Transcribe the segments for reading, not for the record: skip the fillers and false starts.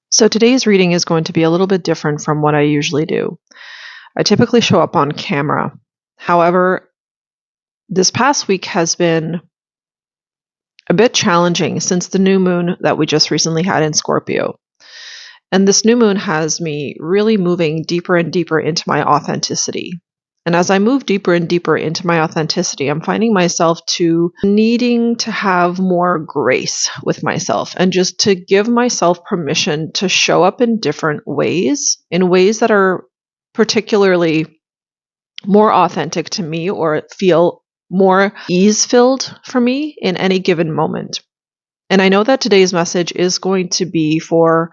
So today's reading is going to be a little bit different from what I usually do. I typically show up on camera. However, this past week has been a bit challenging since the new moon that we just recently had in Scorpio. And this new moon has me really moving deeper and deeper into my authenticity. And as I move deeper and deeper into my authenticity, I'm finding myself to needing to have more grace with myself and just to give myself permission to show up in different ways, in ways that are particularly more authentic to me or feel more ease filled for me in any given moment. And I know that today's message is going to be for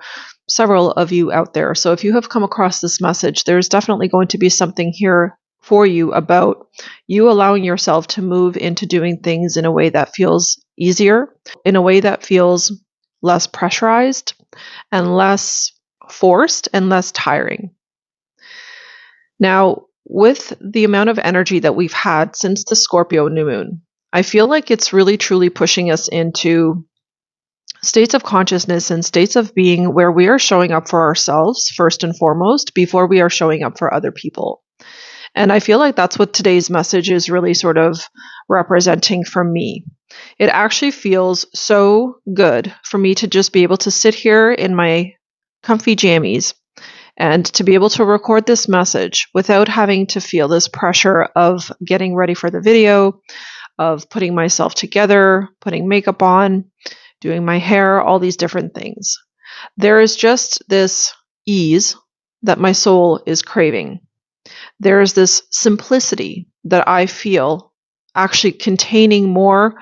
several of you out there. So if you have come across this message, there's definitely going to be something here for you about you allowing yourself to move into doing things in a way that feels easier, in a way that feels less pressurized and less forced and less tiring. Now, with the amount of energy that we've had since the Scorpio new moon, I feel like it's really truly pushing us into states of consciousness and states of being where we are showing up for ourselves first and foremost before we are showing up for other people. And I feel like that's what today's message is really sort of representing for me. It actually feels so good for me to just be able to sit here in my comfy jammies and to be able to record this message without having to feel this pressure of getting ready for the video, of putting myself together, putting makeup on, doing my hair, all these different things. There is just this ease that my soul is craving. There is this simplicity that I feel actually containing more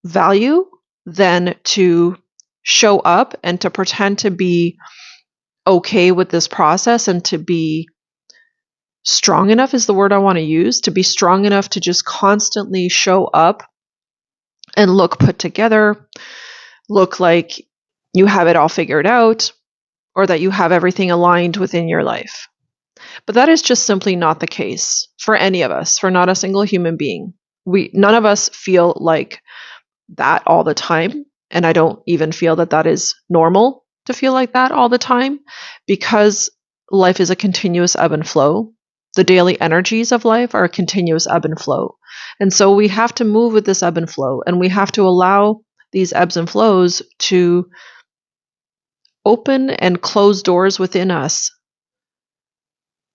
value than to show up and to pretend to be okay with this process and to be strong enough is the word I want to use, to be strong enough to just constantly show up and look put together, look like you have it all figured out, or that you have everything aligned within your life. But that is just simply not the case for any of us, for not a single human being. None of us feel like that all the time, and I don't even feel that that is normal to feel like that all the time, because life is a continuous ebb and flow. The daily energies of life are a continuous ebb and flow. And so we have to move with this ebb and flow, and we have to allow these ebbs and flows to open and close doors within us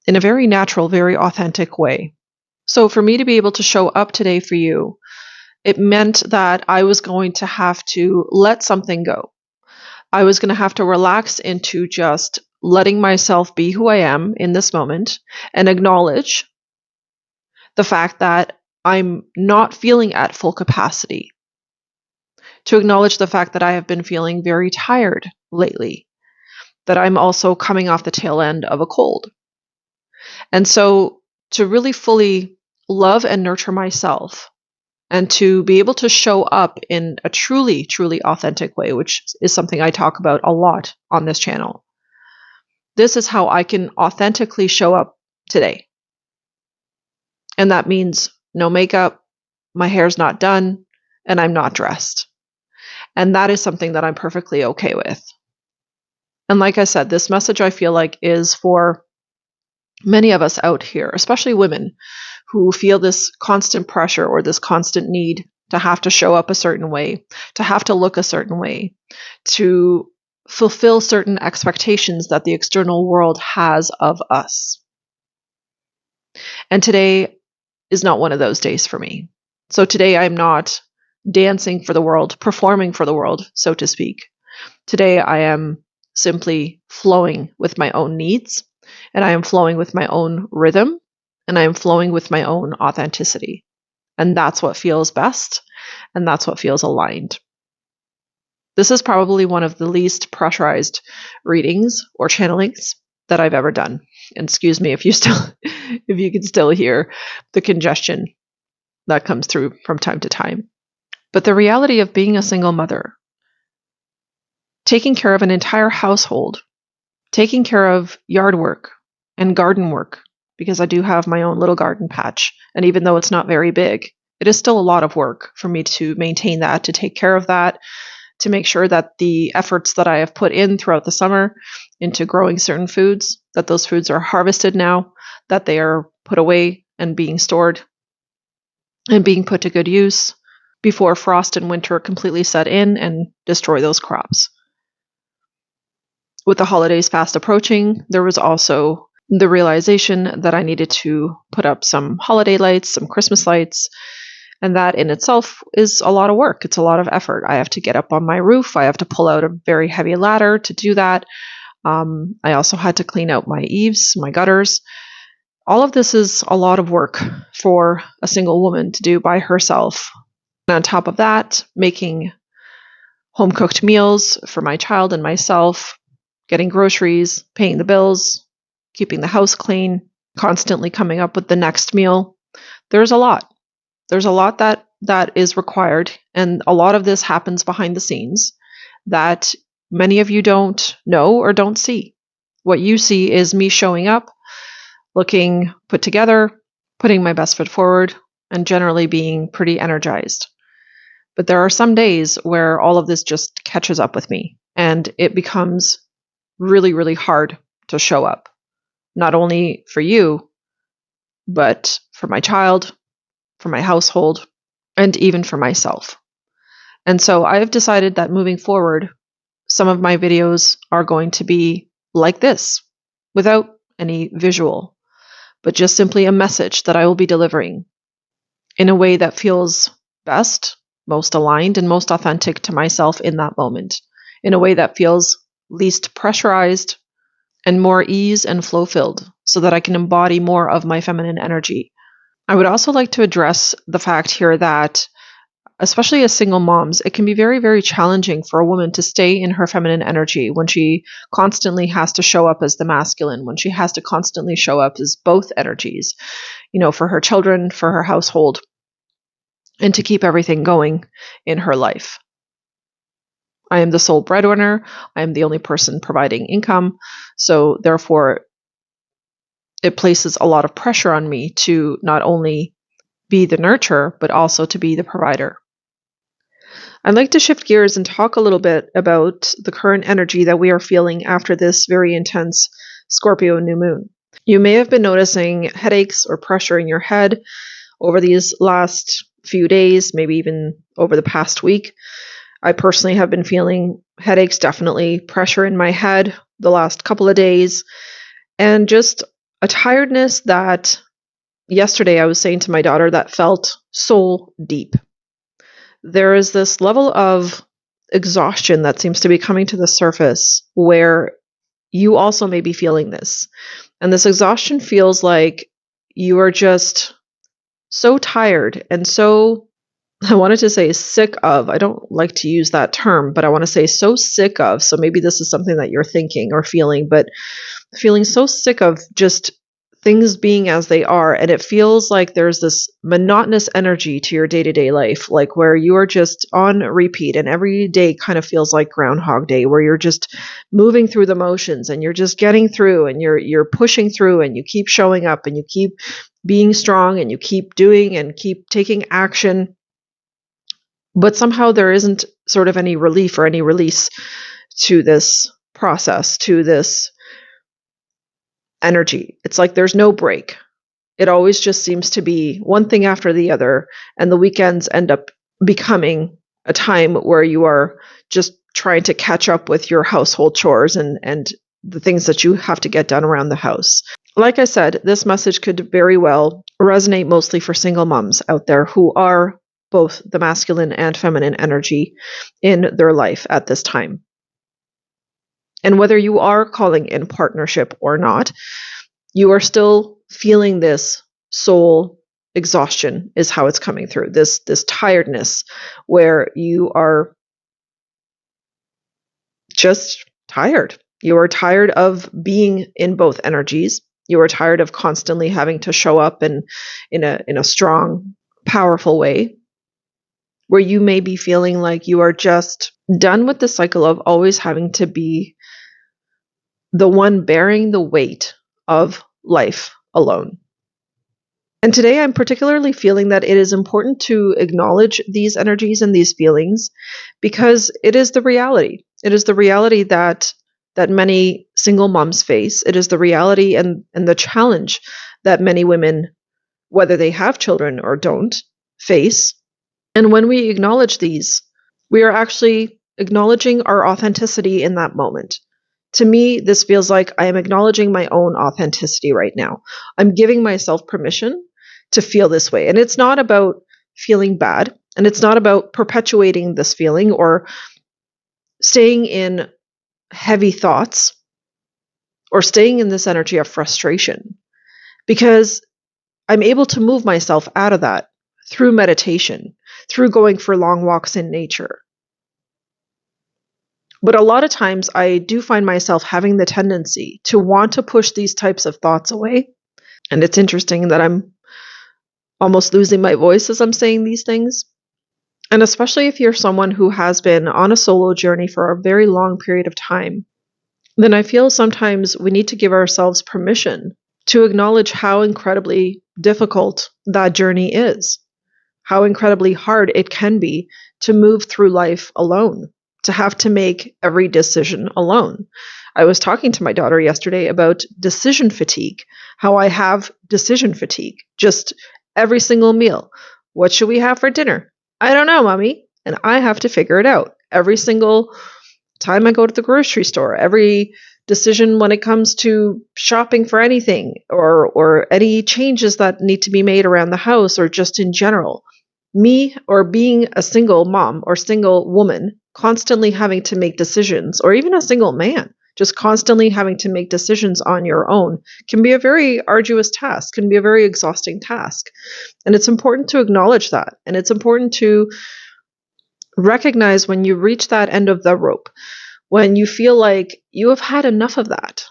in a very natural, very authentic way. So for me to be able to show up today for you, it meant that I was going to have to let something go. I was going to have to relax into just letting myself be who I am in this moment and acknowledge the fact that I'm not feeling at full capacity. To acknowledge the fact that I have been feeling very tired lately, that I'm also coming off the tail end of a cold. And so to really fully love and nurture myself and to be able to show up in a truly, truly authentic way, which is something I talk about a lot on this channel. This is how I can authentically show up today. And that means no makeup, my hair's not done, and I'm not dressed. And that is something that I'm perfectly okay with. And like I said, this message I feel like is for many of us out here, especially women, who feel this constant pressure or this constant need to have to show up a certain way, to have to look a certain way, to fulfill certain expectations that the external world has of us. And today is not one of those days for me. So today I'm not dancing for the world, performing for the world, so to speak. Today I am simply flowing with my own needs, and I am flowing with my own rhythm, and I am flowing with my own authenticity. And that's what feels best, and that's what feels aligned. This is probably one of the least pressurized readings or channelings that I've ever done. And excuse me if you can still hear the congestion that comes through from time to time. But the reality of being a single mother, taking care of an entire household, taking care of yard work and garden work, because I do have my own little garden patch. And even though it's not very big, it is still a lot of work for me to maintain that, to take care of that, to make sure that the efforts that I have put in throughout the summer into growing certain foods, that those foods are harvested now, that they are put away and being stored and being put to good use before frost and winter completely set in and destroy those crops. With the holidays fast approaching, there was also the realization that I needed to put up some holiday lights, some Christmas lights, and that in itself is a lot of work. It's a lot of effort. I have to get up on my roof. I have to pull out a very heavy ladder to do that. I also had to clean out my eaves, my gutters. All of this is a lot of work for a single woman to do by herself. And on top of that, making home-cooked meals for my child and myself, getting groceries, paying the bills, keeping the house clean, constantly coming up with the next meal. There's a lot. There's a lot that is required, and a lot of this happens behind the scenes that many of you don't know or don't see. What you see is me showing up, looking put together, putting my best foot forward, and generally being pretty energized. But there are some days where all of this just catches up with me, and it becomes really, really hard to show up, not only for you, but for my child, for my household, and even for myself. And so I have decided that moving forward, some of my videos are going to be like this, without any visual, but just simply a message that I will be delivering in a way that feels best, most aligned, and most authentic to myself in that moment, in a way that feels least pressurized and more ease and flow filled, so that I can embody more of my feminine energy. I would also like to address the fact here that, especially as single moms, it can be very, very challenging for a woman to stay in her feminine energy when she constantly has to show up as the masculine, when she has to constantly show up as both energies, for her children, for her household, and to keep everything going in her life. I am the sole breadwinner. I am the only person providing income. So therefore, it places a lot of pressure on me to not only be the nurturer, but also to be the provider. I'd like to shift gears and talk a little bit about the current energy that we are feeling after this very intense Scorpio new moon. You may have been noticing headaches or pressure in your head over these last few days, maybe even over the past week. I personally have been feeling headaches, definitely pressure in my head the last couple of days, and just a tiredness that yesterday I was saying to my daughter that felt soul deep. There is this level of exhaustion that seems to be coming to the surface where you also may be feeling this. And this exhaustion feels like you are just so tired and so, I wanted to say sick of, I don't like to use that term, but I want to say so sick of, so maybe this is something that you're thinking or feeling, but feeling so sick of just things being as they are. And it feels like there's this monotonous energy to your day-to-day life, like where you are just on repeat and every day kind of feels like Groundhog Day, where you're just moving through the motions and you're just getting through and you're pushing through and you keep showing up and you keep being strong and you keep doing and keep taking action. But somehow there isn't sort of any relief or any release to this process, to this energy. It's like there's no break. It always just seems to be one thing after the other, and the weekends end up becoming a time where you are just trying to catch up with your household chores and the things that you have to get done around the house. Like I said, this message could very well resonate mostly for single moms out there who are both the masculine and feminine energy in their life at this time. And whether you are calling in partnership or not, you are still feeling this soul exhaustion is how it's coming through. This tiredness where you are just tired. You are tired of being in both energies. You are tired of constantly having to show up in a strong, powerful way, where you may be feeling like you are just done with the cycle of always having to be the one bearing the weight of life alone. And today I'm particularly feeling that it is important to acknowledge these energies and these feelings because it is the reality. It is the reality that many single moms face. It is the reality and the challenge that many women, whether they have children or don't, face. And when we acknowledge these, we are actually acknowledging our authenticity in that moment. To me, this feels like I am acknowledging my own authenticity right now. I'm giving myself permission to feel this way. And it's not about feeling bad, and it's not about perpetuating this feeling or staying in heavy thoughts or staying in this energy of frustration, because I'm able to move myself out of that through meditation, through going for long walks in nature. But a lot of times I do find myself having the tendency to want to push these types of thoughts away. And it's interesting that I'm almost losing my voice as I'm saying these things. And especially if you're someone who has been on a solo journey for a very long period of time, then I feel sometimes we need to give ourselves permission to acknowledge how incredibly difficult that journey is, how incredibly hard it can be to move through life alone, to have to make every decision alone. I was talking to my daughter yesterday about decision fatigue, how I have decision fatigue, just every single meal. What should we have for dinner? I don't know, mommy. And I have to figure it out. Every single time I go to the grocery store, every decision when it comes to shopping for anything or any changes that need to be made around the house or just in general. Me, or being a single mom or single woman, constantly having to make decisions, or even a single man, just constantly having to make decisions on your own, can be a very arduous task, can be a very exhausting task. And it's important to acknowledge that. And it's important to recognize when you reach that end of the rope, when you feel like you have had enough of that.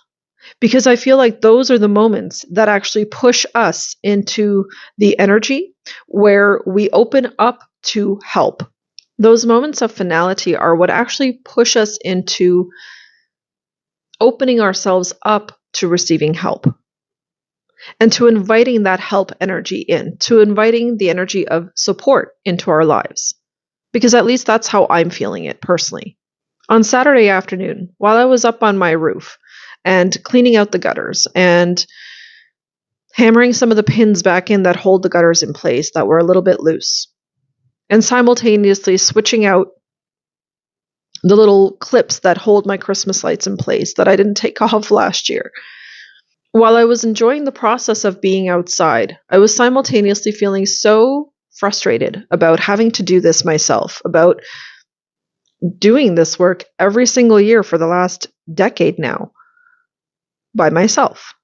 Because I feel like those are the moments that actually push us into the energy where we open up to help. Those moments of finality are what actually push us into opening ourselves up to receiving help and to inviting that help energy in, to inviting the energy of support into our lives. Because at least that's how I'm feeling it personally. On Saturday afternoon, while I was up on my roof and cleaning out the gutters and hammering some of the pins back in that hold the gutters in place that were a little bit loose, and simultaneously switching out the little clips that hold my Christmas lights in place that I didn't take off last year. While I was enjoying the process of being outside, I was simultaneously feeling so frustrated about having to do this myself, about doing this work every single year for the last decade now by myself.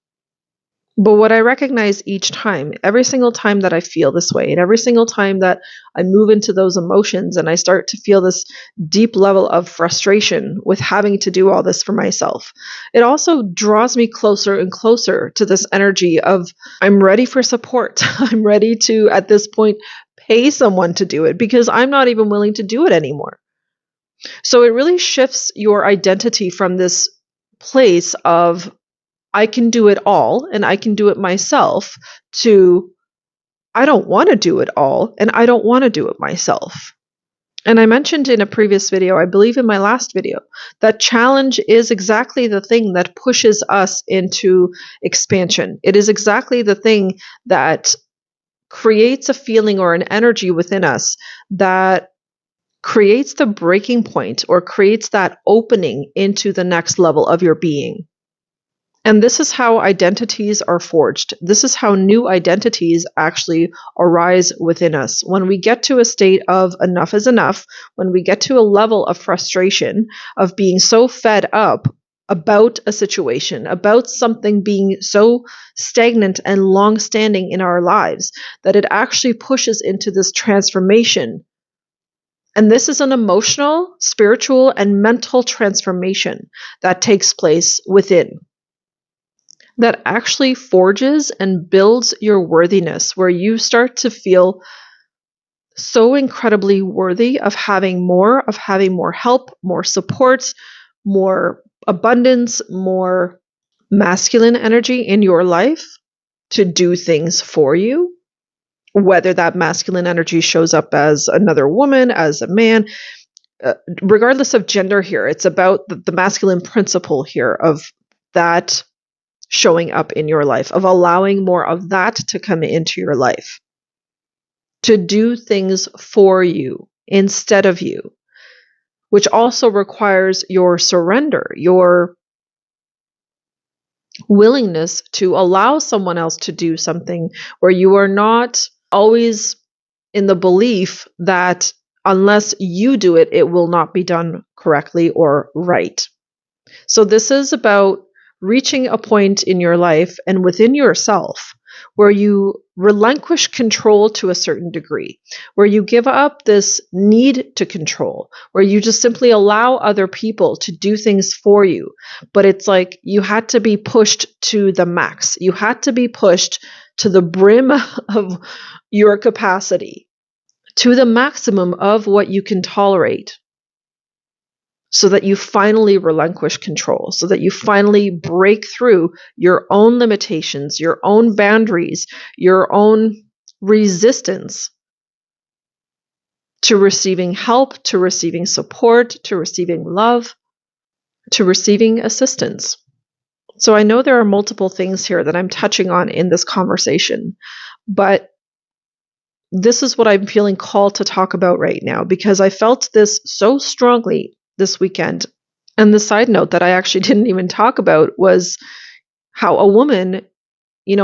But what I recognize each time, every single time that I feel this way, and every single time that I move into those emotions and I start to feel this deep level of frustration with having to do all this for myself, it also draws me closer and closer to this energy of I'm ready for support. I'm ready to, at this point, pay someone to do it because I'm not even willing to do it anymore. So it really shifts your identity from this place of I can do it all and I can do it myself to I don't want to do it all and I don't want to do it myself. And I mentioned in a previous video, I believe in my last video, that challenge is exactly the thing that pushes us into expansion. It is exactly the thing that creates a feeling or an energy within us that creates the breaking point or creates that opening into the next level of your being. And this is how identities are forged. This is how new identities actually arise within us. When we get to a state of enough is enough, when we get to a level of frustration, of being so fed up about a situation, about something being so stagnant and long-standing in our lives, that it actually pushes into this transformation. And this is an emotional, spiritual, and mental transformation that takes place within, that actually forges and builds your worthiness, where you start to feel so incredibly worthy of having more help, more support, more abundance, more masculine energy in your life, to do things for you, whether that masculine energy shows up as another woman, as a man, regardless of gender here. It's about the masculine principle here of that showing up in your life, of allowing more of that to come into your life, to do things for you instead of you, which also requires your surrender, your willingness to allow someone else to do something where you are not always in the belief that unless you do it, it will not be done correctly or right. So this is about reaching a point in your life and within yourself where you relinquish control to a certain degree, where you give up this need to control, where you just simply allow other people to do things for you. But it's like you had to be pushed to the max. You had to be pushed to the brim of your capacity, to the maximum of what you can tolerate, so that you finally relinquish control, so that you finally break through your own limitations, your own boundaries, your own resistance to receiving help, to receiving support, to receiving love, to receiving assistance. So I know there are multiple things here that I'm touching on in this conversation, but this is what I'm feeling called to talk about right now because I felt this so strongly this weekend. And the side note that I actually didn't even talk about was how a woman,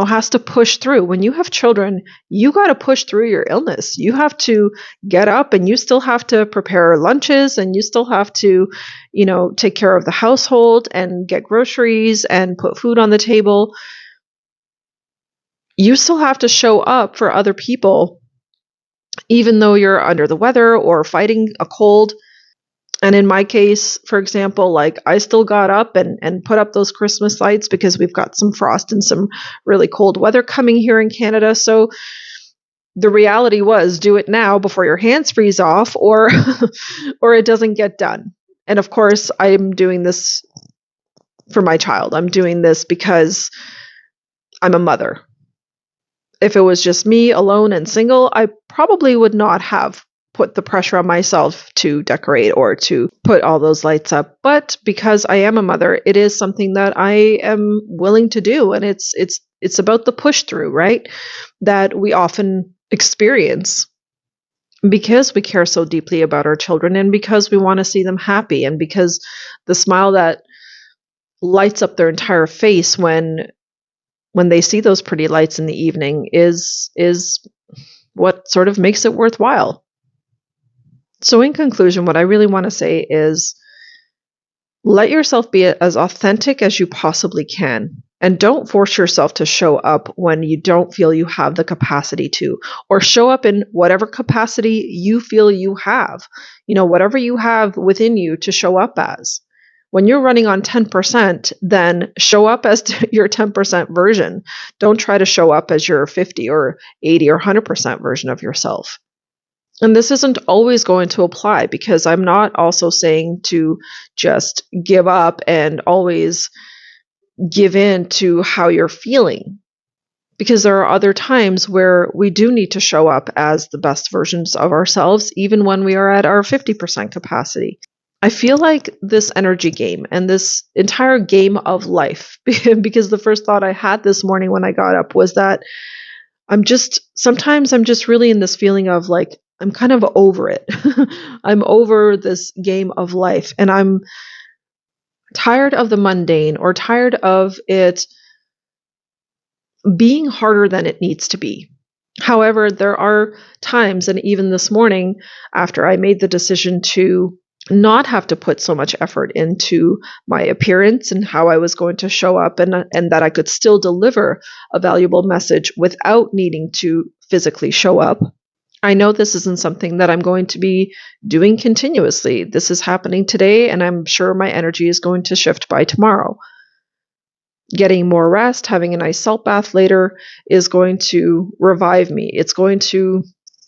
has to push through. When you have children, you got to push through your illness. You have to get up and you still have to prepare lunches and you still have to, take care of the household and get groceries and put food on the table. You still have to show up for other people, even though you're under the weather or fighting a cold. And in my case, for example, I still got up and put up those Christmas lights because we've got some frost and some really cold weather coming here in Canada. So the reality was do it now before your hands freeze off or or it doesn't get done. And of course, I'm doing this for my child. I'm doing this because I'm a mother. If it was just me alone and single, I probably would not have put the pressure on myself to decorate or to put all those lights up. But because I am a mother, it is something that I am willing to do. And it's about the push through, right? That we often experience because we care so deeply about our children and because we want to see them happy and because the smile that lights up their entire face when they see those pretty lights in the evening is what sort of makes it worthwhile. So in conclusion, what I really want to say is let yourself be as authentic as you possibly can. And don't force yourself to show up when you don't feel you have the capacity to, or show up in whatever capacity you feel you have, whatever you have within you to show up as. When you're running on 10%, then show up as your 10% version. Don't try to show up as your 50 or 80 or 100% version of yourself. And this isn't always going to apply because I'm not also saying to just give up and always give in to how you're feeling. Because there are other times where we do need to show up as the best versions of ourselves, even when we are at our 50% capacity. I feel like this energy game and this entire game of life, because the first thought I had this morning when I got up was that sometimes I'm just really in this feeling of I'm kind of over it. I'm over this game of life and I'm tired of the mundane or tired of it being harder than it needs to be. However, there are times, and even this morning, after I made the decision to not have to put so much effort into my appearance and how I was going to show up and that I could still deliver a valuable message without needing to physically show up. I know this isn't something that I'm going to be doing continuously. This is happening today, and I'm sure my energy is going to shift by tomorrow. Getting more rest, having a nice salt bath later is going to revive me. It's going to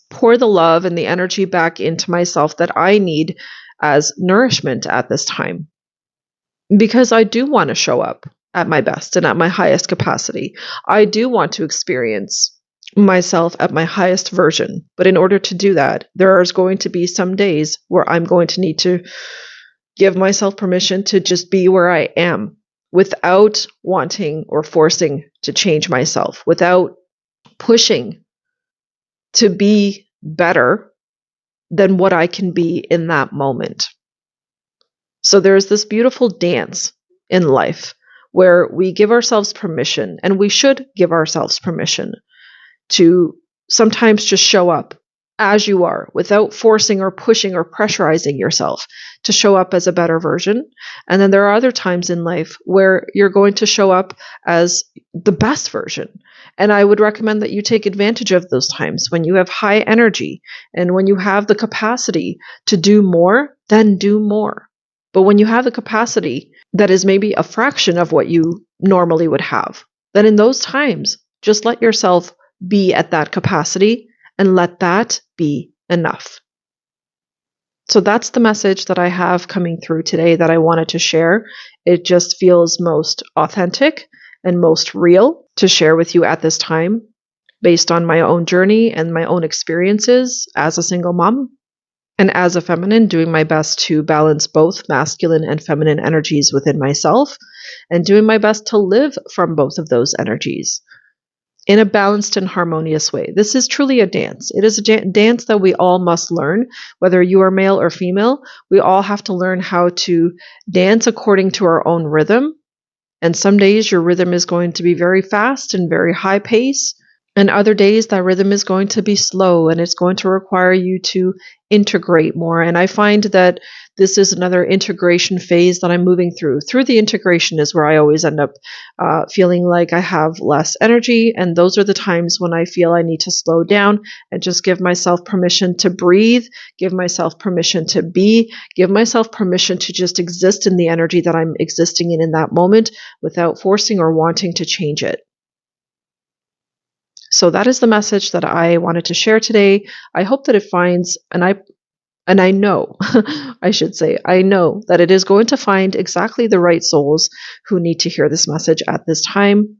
pour the love and the energy back into myself that I need as nourishment at this time. Because I do want to show up. at my best and at my highest capacity. I do want to experience myself at my highest version. But in order to do that, there is going to be some days where I'm going to need to give myself permission to just be where I am without wanting or forcing to change myself, without pushing to be better than what I can be in that moment. So there's this beautiful dance in life where we give ourselves permission, and we should give ourselves permission to sometimes just show up as you are without forcing or pushing or pressurizing yourself to show up as a better version. And then there are other times in life where you're going to show up as the best version. And I would recommend that you take advantage of those times when you have high energy and when you have the capacity to do more, then do more. But when you have the capacity that is maybe a fraction of what you normally would have, then in those times, just let yourself be at that capacity and let that be enough. So that's the message that I have coming through today that I wanted to share. It just feels most authentic and most real to share with you at this time, based on my own journey and my own experiences as a single mom. And as a feminine, doing my best to balance both masculine and feminine energies within myself, and doing my best to live from both of those energies in a balanced and harmonious way. This is truly a dance. It is a dance that we all must learn, whether you are male or female. We all have to learn how to dance according to our own rhythm. And some days your rhythm is going to be very fast and very high pace. And other days that rhythm is going to be slow and it's going to require you to integrate more. And I find that this is another integration phase that I'm moving through. Through the integration is where I always end up feeling like I have less energy. And those are the times when I feel I need to slow down and just give myself permission to breathe, give myself permission to be, give myself permission to just exist in the energy that I'm existing in that moment without forcing or wanting to change it. So that is the message that I wanted to share today. I hope that it finds, and I know, I should say, I know that it is going to find exactly the right souls who need to hear this message at this time.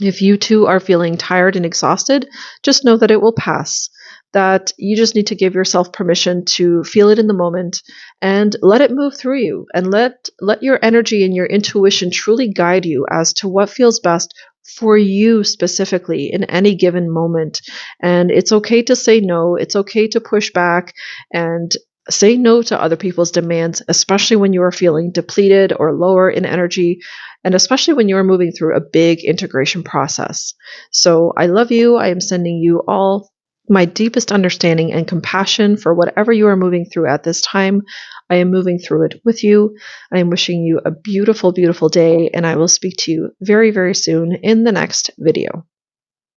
If you too are feeling tired and exhausted, just know that it will pass, that you just need to give yourself permission to feel it in the moment and let it move through you, and let your energy and your intuition truly guide you as to what feels best for you specifically in any given moment. And it's okay to say no. It's okay to push back and say no to other people's demands, especially when you are feeling depleted or lower in energy, and especially when you are moving through a big integration process. So I love you. I am sending you all my deepest understanding and compassion for whatever you are moving through at this time. I am moving through it with you. I am wishing you a beautiful, beautiful day, and I will speak to you very, very soon in the next video.